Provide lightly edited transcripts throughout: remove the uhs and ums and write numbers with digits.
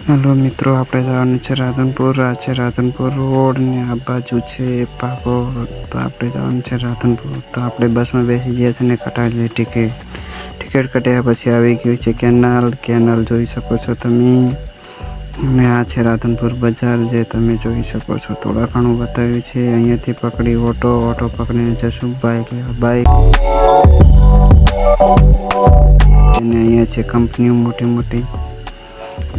Hello मित्रों, આપણે જવાનું છે રાધનપુર। આ છે રાધનપુર રોડ ને આ બાજુ છે પાકો। તો આપણે જવાનું છે રાધનપુર। તો આપણે બસમાં બેસી ગયા છે ને કટાવી ટિકિટ કટ્યા પછી આવી ગયું છે કેનાલ જોઈ શકો છો તમે। ને આ છે રાધનપુર બજાર જે તમે જોઈ શકો છો। થોડા ઘણું બતાવ્યું છે। અહીંયાથી પકડી ઓટો પકડીને જશું બાઇક અને અહીંયા છે કંપનીઓ મોટી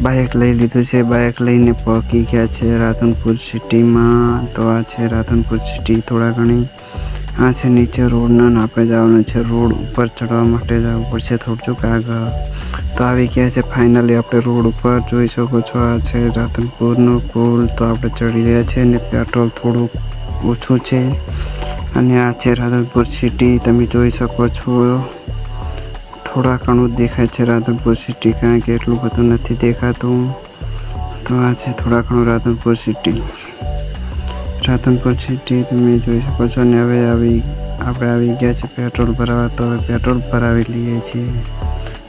બાઇક લઈ લીધું છે। બાઇક લઈને પહોંચી ગયા છે રાધનપુર સિટીમાં। તો આ છે રાધનપુર સિટી। થોડા ઘણી આ છે નીચે રોડના આપણે જવાનું છે રોડ ઉપર ચડવા માટે જવું પડશે થોડુંક આગળ। તો આવી ગયા છે ફાઇનલી આપણે રોડ ઉપર જોઈ શકો છો। આ છે રાધનપુરનો પુલ। તો આપણે ચડી રહ્યા છે અને પેટ્રોલ થોડુંક ઓછું છે અને આ છે રાધનપુર સિટી તમે જોઈ શકો છો। થોડા ઘણું દેખાય છે રાધનપુર સિટી, કારણ કે એટલું બધું નથી દેખાતું। તો આ છે થોડા ઘણું રાધનપુર સિટી તમે જોઈ શકો છો। અને હવે આપણે આવી ગયા છે પેટ્રોલ ભરાવા। તો હવે પેટ્રોલ ભરાવી લઈએ છીએ।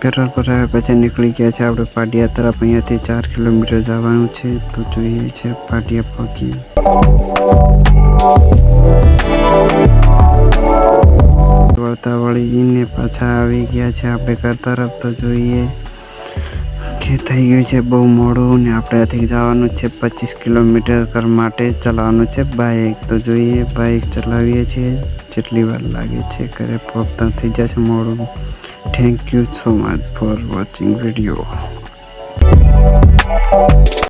પેટ્રોલ ભરાવ્યા પછી નીકળી ગયા છે આપણે પાટિયા તરફ। અહીંયાથી 4 કિલોમીટર જવાનું છે। તો જોઈએ છે પાટિયા પહોંચી વળીને પાછા આવી ગયા છે આપણે ઘર તરફ। તો જોઈએ કે થઈ ગયું છે બહુ મોડું ને આપણે અહીંથી જવાનું છે 25 કિલોમીટર ઘર માટે ચલાવવાનું છે બાઇક। તો જોઈએ બાઇક ચલાવીએ છીએ જેટલી વાર લાગે છે ઘરે પહોંચતા થઈ જશે મોડું। Thank you so much for watching video.